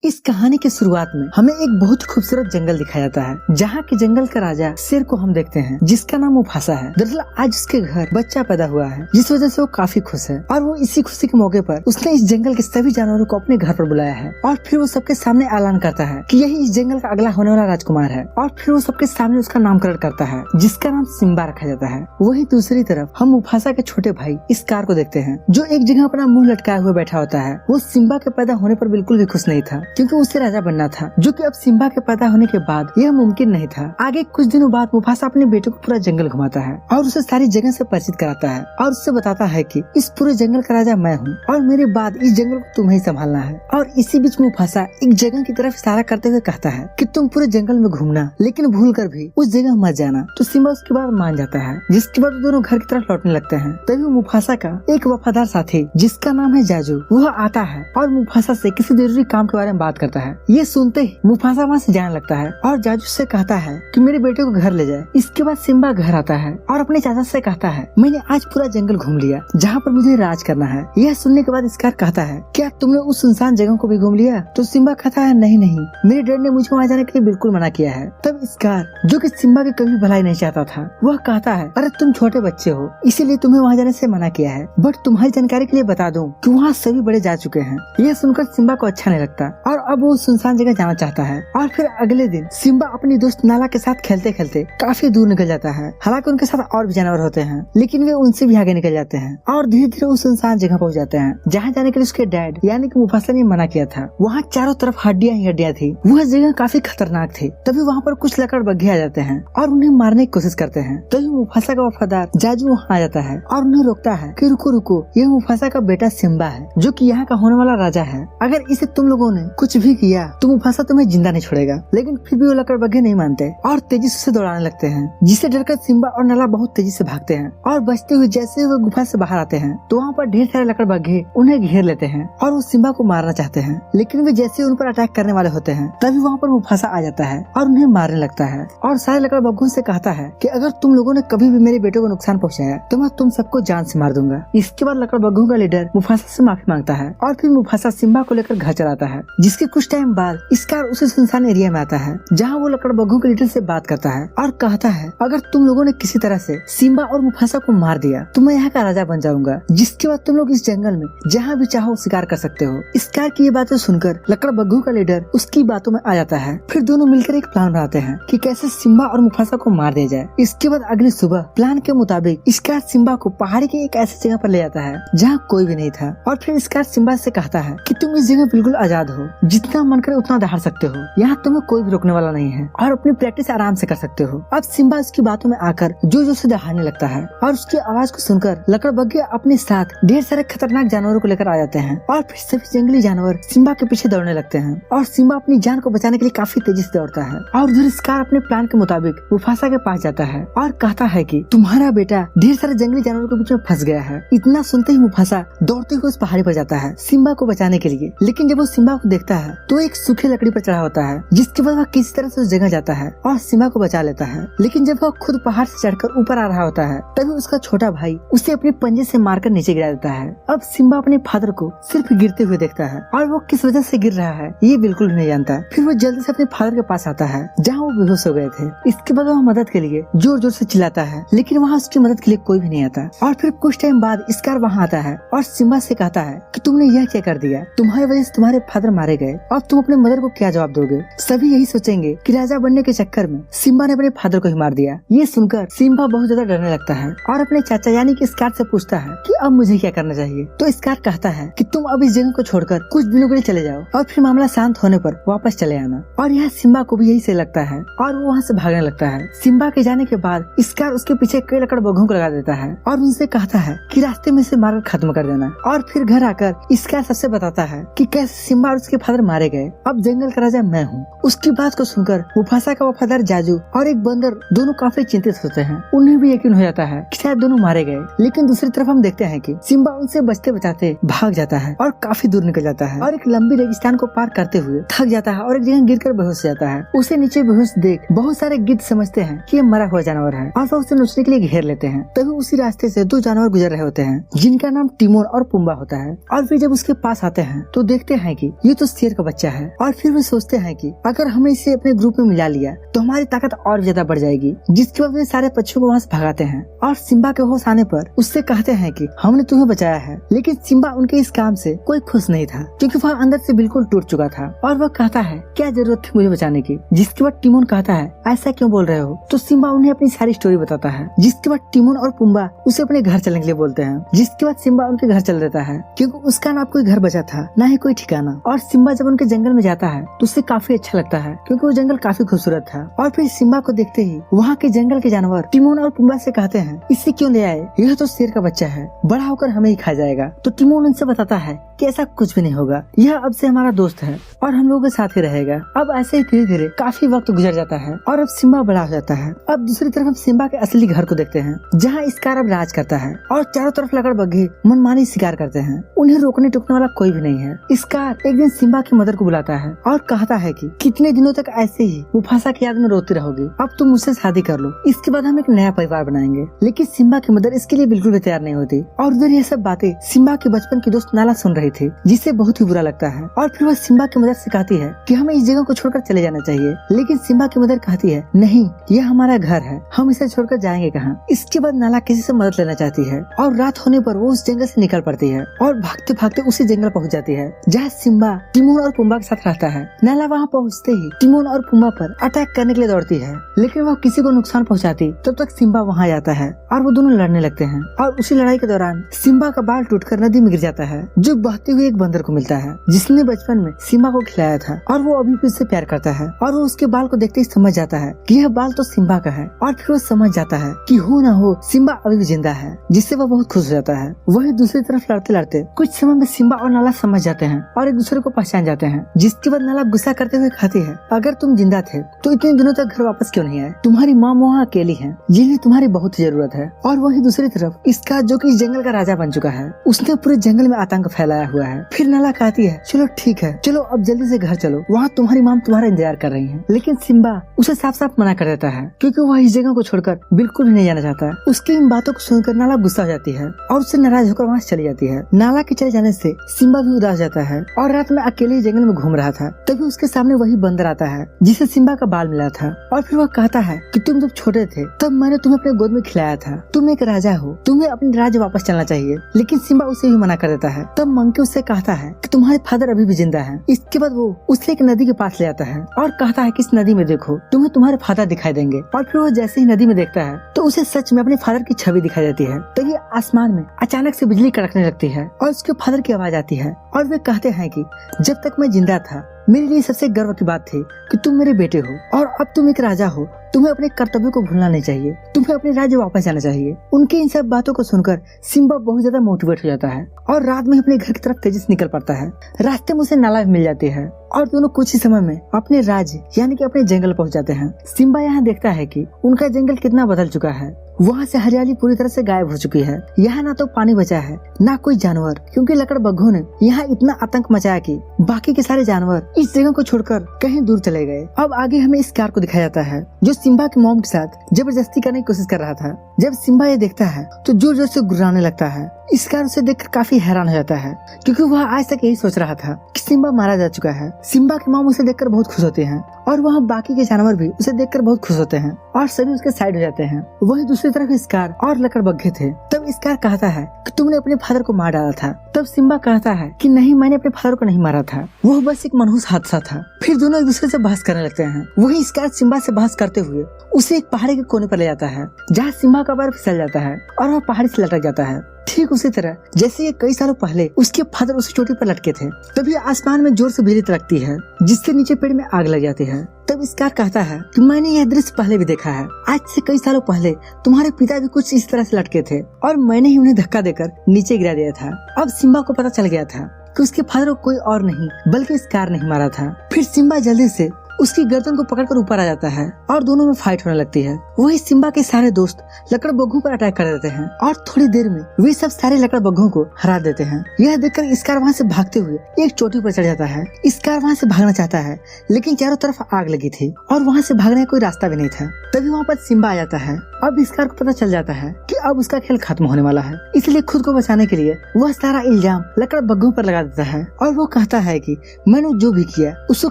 इस कहानी की शुरुआत में हमें एक बहुत खूबसूरत जंगल दिखाया जाता है, जहाँ के जंगल का राजा शेर को हम देखते हैं, जिसका नाम मुफासा है। दरअसल आज उसके घर बच्चा पैदा हुआ है, जिस वजह से वो काफी खुश है और वो इसी खुशी के मौके पर उसने इस जंगल के सभी जानवरों को अपने घर पर बुलाया है और फिर वो सबके सामने ऐलान करता है कि यही इस जंगल का अगला होने वाला राजकुमार है। और फिर वो सबके सामने उसका नामकरण करता है, जिसका नाम सिम्बा रखा जाता है। वही दूसरी तरफ हम मुफासा के छोटे भाई स्कार को देखते हैं, जो एक जगह अपना मुंह लटकाए हुए बैठा होता है। वो सिम्बा के पैदा होने पर बिल्कुल भी खुश नहीं था, क्योंकि उसे राजा बनना था, जो कि अब सिम्बा के पैदा होने के बाद यह मुमकिन नहीं था। आगे कुछ दिनों बाद मुफासा अपने बेटे को पूरा जंगल घुमाता है और उसे सारी जगह से परिचित कराता है और उससे बताता है कि इस पूरे जंगल का राजा मैं हूँ और मेरे बाद इस जंगल को तुम्हें ही संभालना है। और इसी बीच मुफासा एक जगह की तरफ इशारा करते हुए कहता है कि तुम पूरे जंगल में घूमना, लेकिन भूल कर भी उस जगह मत जाना। तो सिम्बा उसके बाद मान जाता है, जिसके बाद दोनों घर की तरफ लौटने लगते हैं। तभी मुफासा का एक वफादार साथी, जिसका नाम है जाजू, वह आता है और मुफासा से किसी जरूरी काम के बारे में बात करता है। ये सुनते ही मुफासा वहाँ से जाने लगता है और जाजू से कहता है कि मेरे बेटे को घर ले जाए। इसके बाद सिम्बा घर आता है और अपने चाचा से कहता है मैंने आज पूरा जंगल घूम लिया, जहाँ पर मुझे राज करना है। यह सुनने के बाद स्कार कहता है क्या तुमने उस सुनसान जगह को भी घूम लिया? तो सिम्बा कहता है नहीं, मेरे डैड ने मुझे वहाँ जाने के लिए बिल्कुल मना किया है। तब स्कार, जो कि सिम्बा की कभी भलाई नहीं चाहता था, वह कहता है अरे तुम छोटे बच्चे हो, इसीलिए तुम्हें वहाँ जाने से मना किया है, बट तुम्हारी जानकारी के लिए बता दूं कि वहाँ सभी बड़े जा चुके हैं। यह सुनकर सिम्बा को अच्छा नहीं लगता और अब वो सुनसान जगह जाना चाहता है। और फिर अगले दिन सिम्बा अपनी दोस्त नाला के साथ खेलते खेलते काफी दूर निकल जाता है। हालांकि उनके साथ और भी जानवर होते हैं, लेकिन वे उनसे भी आगे निकल जाते हैं और धीरे धीरे उस सुनसान जगह पहुँच जाते हैं, जहाँ जाने के लिए उसके डैड यानी कि मुफासा ने मना किया था। वहाँ चारों तरफ हड्डियां ही हड्डियां थी। वह जगह काफी खतरनाक थी। तभी वहाँ पर कुछ लकड़बग्घे आ जाते हैं और उन्हें मारने की कोशिश करते हैं। तभी मुफासा का वफादार जाजू वहाँ आ जाता है और उन्हें रोकता है कि रुको रुको, यह मुफासा का बेटा सिम्बा है, जो कि यहाँ का होने वाला राजा है। अगर इसे तुम लोगों ने कुछ भी किया तो मुफासा तुम्हें जिंदा नहीं छोड़ेगा। लेकिन फिर भी वो लकड़बग्घे नहीं मानते और तेजी से दौड़ाने लगते हैं, जिसे डरकर सिम्बा और नाला बहुत तेजी से भागते हैं और बचते हुए जैसे वो गुफा से बाहर आते हैं तो वहाँ पर ढेर सारे लकड़बग्घे उन्हें घेर लेते हैं और वो सिम्बा को मारना चाहते हैं। लेकिन वे जैसे उन पर अटैक करने वाले होते हैं, तभी वहाँ पर मुफासा आ जाता है और उन्हें मारने लगता है और सारे लकड़बग्घों से कहता है कि अगर तुम लोगों ने कभी भी मेरे बेटे को नुकसान पहुँचाया तो मैं तुम सबको जान से मार दूंगा। इसके बाद लकड़बग्घों का लीडर मुफासा से माफी मांगता है और फिर मुफासा सिम्बा को लेकर घर चलाता है। जिसके कुछ टाइम बाद स्कार उसी सुनसान एरिया में आता है, जहाँ वो लकड़बग्घों के लीडर से बात करता है और कहता है अगर तुम लोगों ने किसी तरह से सिम्बा और मुफासा को मार दिया तो मैं यहाँ का राजा बन जाऊंगा, जिसके बाद तुम लोग इस जंगल में जहाँ भी चाहो शिकार कर सकते हो। स्कार की ये बातें सुनकर लकड़बग्घों का लीडर उसकी बातों में आ जाता है। फिर दोनों मिलकर एक प्लान बनाते हैं कि कैसे सिम्बा और मुफासा को मार दिया जाए। इसके बाद अगली सुबह प्लान के मुताबिक स्कार सिम्बा को पहाड़ी की एक ऐसी जगह पर ले जाता है जहाँ कोई भी नहीं था और फिर स्कार सिम्बा से कहता है कि तुम इस जगह बिल्कुल आजाद हो, जितना मन करे उतना दहाड़ सकते हो, यहाँ तुम्हें कोई भी रोकने वाला नहीं है और अपनी प्रैक्टिस आराम से कर सकते हो। अब सिम्बा उसकी बातों में आकर जोर से दहाड़ने लगता है और उसकी आवाज को सुनकर लकड़बग्घे अपने साथ ढेर सारे खतरनाक जानवरों को लेकर आ जाते हैं और फिर सभी जंगली जानवर सिम्बा के पीछे दौड़ने लगते हैं और सिम्बा अपनी जान को बचाने के लिए काफी तेजी से दौड़ता है। और उधर स्कार अपने प्लान के मुताबिक मुफासा के पास जाता है और कहता है कि तुम्हारा बेटा ढेर सारे जंगली जानवरों के बीच में फंस गया है। इतना सुनते ही मुफासा दौड़ते हुए उस पहाड़ी पर जाता है सिम्बा को बचाने के लिए। लेकिन जब वो सिम्बा को देखता है तो एक सूखी लकड़ी पर चढ़ा होता है, जिसके बाद वह किसी तरह से उस जगह जाता है और सिम्बा को बचा लेता है। लेकिन जब वह खुद पहाड़ से चढ़कर ऊपर आ रहा होता है तभी उसका छोटा भाई उसे अपने पंजे से मारकर नीचे गिरा देता है। अब सिम्बा अपने फादर को सिर्फ गिरते हुए देखता है और वो किस वजह से गिर रहा है ये बिल्कुल नहीं जानता। फिर वो जल्दी से अपने फादर के पास आता है, जहाँ वो बेहोश हो गए थे। इसके बाद वह मदद के लिए जोर जोर से चिल्लाता है, लेकिन वहाँ उसकी मदद के लिए कोई भी नहीं आता। और फिर कुछ टाइम बाद स्कार वहाँ आता है और सिम्बा से कहता है कि तुमने यह क्या कर दिया, तुम्हारी वजह से तुम्हारे फादर मारे गए, अब तुम अपने मदर को क्या जवाब दोगे? सभी यही सोचेंगे कि राजा बनने के चक्कर में सिम्बा ने अपने फादर को ही मार दिया। ये सुनकर सिम्बा बहुत ज्यादा डरने लगता है और अपने चाचा यानी कि स्कार से पूछता है कि अब मुझे क्या करना चाहिए। तो स्कार कहता है कि तुम अब इस जगह को छोड़कर कुछ दिनों के लिए चले जाओ और फिर मामला शांत होने पर वापस चले आना। और यह सिम्बा को भी यही से लगता है और वो वहाँ से भागने लगता है। सिम्बा के जाने के बाद स्कार उसके पीछे कई लकड़बग्घों को लगा देता है और उनसे कहता है कि रास्ते में से मारकर खत्म कर देना। और फिर घर आकर स्कार सबसे बताता है कि कैसे सिम्बा और उसके फादर मारे गए, अब जंगल का राजा मैं हूँ। उसकी बात को सुनकर मुफासा का वफादार जाजू और एक बंदर दोनों काफी चिंतित होते हैं। उन्हें भी यकीन हो जाता है कि शायद दोनों मारे गए। लेकिन दूसरी तरफ हम देखते हैं कि सिम्बा उनसे बचते बचाते भाग जाता है और काफी दूर निकल जाता है और एक लंबी रेगिस्तान को पार करते हुए थक जाता है और एक जगह गिरकर बेहोश हो जाता है। उसे नीचे बेहोश देख बहुत सारे गिद्ध समझते हैं कि ये मरा हुआ जानवर है और वह उसे नोचने के लिए घेर लेते हैं। तभी उसी रास्ते से दो जानवर गुजर रहे होते हैं, जिनका नाम टिमोन और पुम्बा होता है। और फिर जब उसके पास आते हैं तो देखते हैं कि ये तो शेर का बच्चा है और फिर वे सोचते हैं कि अगर हमें इसे अपने ग्रुप में मिला लिया तो हमारी ताकत और ज्यादा बढ़ जाएगी, जिसके बाद वे सारे पक्षियों को वहाँ से भगाते हैं और सिम्बा के होश आने पर उससे कहते हैं कि हमने तुम्हें बचाया है। लेकिन सिम्बा उनके इस काम से कोई खुश नहीं था क्योंकि वह अंदर से बिल्कुल टूट चुका था और वह कहता है क्या जरूरत थी मुझे बचाने की। जिसके बाद टिमोन कहता है ऐसा क्यों बोल रहे हो। तो सिम्बा उन्हें अपनी सारी स्टोरी बताता है, जिसके बाद टिमोन और पुम्बा उसे अपने घर चलने के लिए बोलते हैं। जिसके बाद सिम्बा उनके घर चल देता है क्योंकि उसका ना कोई घर बचा था ना ही कोई ठिकाना। और सिम्बा जब उनके जंगल में जाता है तो उसे काफी अच्छा लगता है क्योंकि वो जंगल काफी खूबसूरत था। और फिर सिम्बा को देखते ही वहाँ के जंगल के जानवर टिमोन और पुम्बा से कहते हैं इसे क्यों ले आए, यह तो शेर का बच्चा है, बड़ा होकर हमें ही खा जाएगा। तो टिमोन उनसे बताता है कि ऐसा कुछ भी नहीं होगा, यह अब से हमारा दोस्त है और हम लोगों के साथ ही रहेगा। अब ऐसे ही धीरे धीरे काफी वक्त गुजर जाता है और अब सिम्बा बड़ा हो जाता है। अब दूसरी तरफ हम सिम्बा के असली घर को देखते हैं जहाँ स्कार अब राज करता है और चारों तरफ लकड़बग्घे मनमानी शिकार करते हैं। उन्हें रोकने टोकने वाला कोई भी नहीं है। स्कार एक दिन सिम्बा की मदर को बुलाता है और कहता है कि कितने दिनों तक ऐसे ही मुफासा की याद में रोती रहोगी, अब तुम मुझसे शादी कर लो, इसके बाद हम एक नया परिवार बनाएंगे। लेकिन सिम्बा की मदर इसके लिए बिल्कुल भी तैयार नहीं होती और उधर ये सब बातें सिम्बा के बचपन की दोस्त नाला सुन रही थी, जिससे बहुत ही बुरा लगता है। और फिर वह सिम्बा की मदर से कहती है कि हमें इस जगह को छोड़कर चले जाना चाहिए। लेकिन सिम्बा की मदर कहती है नहीं, यह हमारा घर है, हम इसे छोड़कर जाएंगे कहाँ। इसके बाद नाला किसी से मदद लेना चाहती है और रात होने पर वो उस जंगल से निकल पड़ती है और भागते भागते उसी जंगल पहुँच जाती है जहाँ सिम्बा टिमोन और पुम्बा के साथ रहता है। नाला वहाँ पहुँचते ही टिमोन और पुम्बा पर अटैक करने के लिए दौड़ती है, लेकिन वह किसी को नुकसान पहुँचाती तब तक सिम्बा वहाँ आता है और वो दोनों लड़ने लगते हैं। और उसी लड़ाई के दौरान सिम्बा का बाल टूटकर नदी में गिर जाता है, जो बहते हुए एक बंदर को मिलता है जिसने बचपन में सिम्बा को खिलाया था और वो अभी भी उससे प्यार करता है। और वो उसके बाल को देखते ही समझ जाता है कि यह बाल तो सिम्बा का है और फिर वो समझ जाता है कि हो ना हो सिम्बा अभी भी जिंदा है, जिससे वो बहुत खुश हो जाता है। वही दूसरी तरफ लड़ते लड़ते कुछ समय में सिम्बा और नाला समझ जाते हैं और एक दूसरे को पहचान जाते हैं। जिसके बाद नाला गुस्सा करते हुए कहती है अगर तुम जिंदा थे तो इतने दिनों तक घर वापस क्यों नहीं आए, तुम्हारी माँ वहाँ अकेली है जिन्हें तुम्हारी बहुत जरूरत है। और वही दूसरी तरफ इसका जो कि इस जंगल का राजा बन चुका है, उसने पूरे जंगल में आतंक फैलाया हुआ है। फिर नाला कहती है चलो ठीक है, चलो अब जल्दी से घर चलो, वहाँ तुम्हारी माँ तुम्हारा इंतजार कर रही है। लेकिन सिम्बा उसे साफ साफ मना कर देता है क्योंकि वह इस जगह को छोड़कर बिल्कुल भी नहीं जाना चाहता। उसकी इन बातों को सुनकर नाला गुस्सा हो जाती है और उससे नाराज होकर वहाँ चली जाती है। नाला के चले जाने से सिम्बा भी उदास जाता है और रात में अकेले जंगल में घूम रहा था, तभी उसके सामने वही बंदर आता है जिसे सिम्बा का बाल मिला था। और फिर वह कहता है कि तुम जब छोटे थे तब मैंने तुम्हें अपने गोद में खिलाया था, तुम एक राजा हो, तुम्हें अपने राज्य वापस चलना चाहिए। लेकिन सिम्बा उसे भी मना कर देता है। तब मंकी उससे कहता है कि तुम्हारे फादर अभी भी जिंदा है। इसके बाद वो उसे एक नदी के पास ले आता है और कहता है कि इस नदी में देखो, तुम्हें तुम्हारे फादर दिखाई देंगे। और फिर वो जैसे ही नदी में देखता है तो उसे सच में अपने फादर की छवि दिखाई देती है। तभी आसमान में अचानक से बिजली कड़कने लगती है और उसके फादर की आवाज आती है और वे कहते हैं कि जब तक मैं जिंदा था मेरे लिए सबसे गर्व की बात थी कि तुम मेरे बेटे हो और अब तुम एक राजा हो, तुम्हें अपने कर्तव्यों को भूलना नहीं चाहिए, तुम्हें अपने राज्य वापस जाना चाहिए। उनकी इन सब बातों को सुनकर सिम्बा बहुत ज्यादा मोटिवेट हो जाता है और रात में अपने घर की तरफ तेजी से निकल पड़ता है। रास्ते में उसे नाला मिल जाती है और दोनों कुछ ही समय में अपने राज्य यानी कि अपने जंगल पहुंच जाते हैं। सिम्बा यहाँ देखता है कि उनका जंगल कितना बदल चुका है। वहाँ से हरियाली पूरी तरह से गायब हो चुकी है। यहाँ ना तो पानी बचा है ना कोई जानवर, क्योंकि लकड़बग्घों ने यहाँ इतना आतंक मचाया कि बाकी के सारे जानवर इस जगह को छोड़कर कहीं दूर चले गए। अब आगे हमें इस कार को दिखाया जाता है जो सिम्बा की मॉम के साथ जबरदस्ती करने की कोशिश कर रहा था। जब सिम्बा ये देखता है तो जोर जोर से गुर्राने लगता है। इस कार उसे देखकर काफी हैरान हो जाता है क्योंकि वह आज तक यही सोच रहा था कि सिम्बा मारा जा चुका है। सिम्बा की मॉम उसे देखकर बहुत खुश होते हैं और वहाँ बाकी के जानवर भी उसे देखकर बहुत खुश होते हैं और सभी उसके साइड हो जाते हैं। वही दूसरी तरफ स्कार और लकड़बग्घे थे। तब स्कार कहता है कि तुमने अपने फादर को मार डाला था। तब सिम्बा कहता है कि नहीं, मैंने अपने फादर को नहीं मारा था, वह बस एक मनहूस हादसा था। फिर दोनों एक दूसरे से बहस करने लगते हैं। वही स्कार सिम्बा से बहस करते हुए उसे एक पहाड़ी के कोने पर ले जाता है जहाँ सिम्बा का पैर फिसल जाता है और वह पहाड़ी से लटक जाता है। ठीक उसी तरह जैसे ये कई सालों पहले उसके फादर उस चोटी पर लटके थे। तभी आसमान में जोर से बिजली तड़कती है जिससे नीचे पेड़ में आग लग जाती है। तब स्कार कहता है कि मैंने यह दृश्य पहले भी देखा है। आज से कई सालों पहले तुम्हारे पिता भी कुछ इस तरह से लटके थे और मैंने ही उन्हें धक्का देकर नीचे गिरा दिया था। अब सिम्बा को पता चल गया था कि उसके फादर को कोई और नहीं बल्कि स्कार नहीं मारा था। फिर सिम्बा जल्दी से उसकी गर्दन को पकड़कर ऊपर आ जाता है और दोनों में फाइट होने लगती है। वही सिम्बा के सारे दोस्त लकड़बग्घों पर अटैक कर देते हैं और थोड़ी देर में वे सब सारे लकड़बग्घों को हरा देते हैं। यह देखकर स्कार वहाँ से भागते हुए एक चोटी पर चढ़ जाता है। स्कार वहाँ से भागना चाहता है लेकिन चारों तरफ आग लगी थी और वहाँ से भागने का कोई रास्ता भी नहीं था। तभी वहाँ पर सिम्बा आ जाता है। अब स्कार को पता चल जाता है कि अब उसका खेल खत्म होने वाला है, इसलिए खुद को बचाने के लिए वह सारा इल्जाम लकड़बग्घों पर लगा देता है और वो कहता है कि मैंने जो भी किया उसको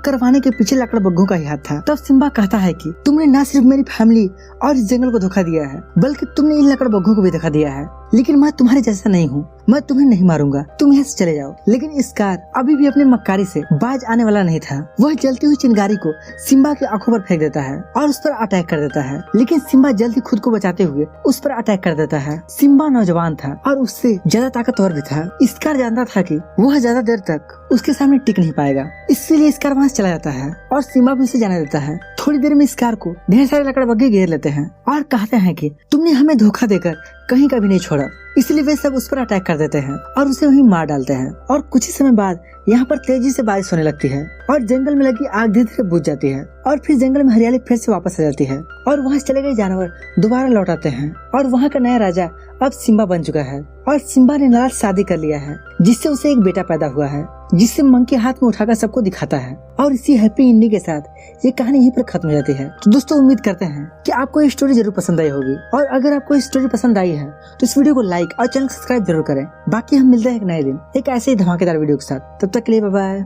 करवाने के पीछे लकड़बग्घों का ही हाथ था। तब सिम्बा कहता है कि तुमने न सिर्फ मेरी फैमिली और इस जंगल को धोखा दिया है बल्कि तुमने इन लकड़बग्घों को भी धोखा दिया है, लेकिन मैं तुम्हारे जैसा नहीं हूँ, मैं तुम्हें नहीं मारूंगा, तुम यहाँ से चले जाओ। लेकिन स्कार अभी भी अपनी मक्कारी से बाज आने वाला नहीं था। वह जलती हुई चिंगारी को सिम्बा की आंखों पर फेंक देता है और उस पर अटैक कर देता है, लेकिन सिम्बा जल्दी खुद को बचाते हुए उस पर अटैक कर देता है। सिम्बा नौजवान था और उससे ज्यादा ताकतवर भी था। स्कार जानता था कि वह ज्यादा देर तक उसके सामने टिक नहीं पाएगा, इसीलिए स्कार वहाँ से चला जाता है और सिम्बा भी उसे जाने देता है। थोड़ी देर में स्कार को ढेर सारे लकड़बग्घे घेर लेते हैं और कहते हैं कि तुमने हमें धोखा देकर कहीं का भी नहीं छोड़ा, इसलिए वे सब उस पर अटैक कर देते हैं और उसे वहीं मार डालते हैं। और कुछ ही समय बाद यहाँ पर तेजी से बारिश होने लगती है और जंगल में लगी आग धीरे धीरे बुझ जाती है और फिर जंगल में हरियाली फिर से वापस आ जाती है और वहाँ से चले गए जानवर दोबारा लौट आते हैं और वहाँ का नया राजा अब सिम्बा बन चुका है और सिम्बा ने नाराज शादी कर लिया है जिससे उसे एक बेटा पैदा हुआ है, जिससे मंकी हाथ में उठाकर सबको दिखाता है। और इसी हैप्पी एंडिंग के साथ ये कहानी यहीं पर खत्म हो जाती है। तो दोस्तों उम्मीद करते हैं कि आपको ये स्टोरी जरूर पसंद आई होगी और अगर आपको ये स्टोरी पसंद आई है तो इस वीडियो को लाइक और चैनल सब्सक्राइब जरूर करें। बाकी हम मिलते हैं एक नए दिन एक ऐसे ही धमाकेदार वीडियो के साथ, तब तक के लिए बाय बाय।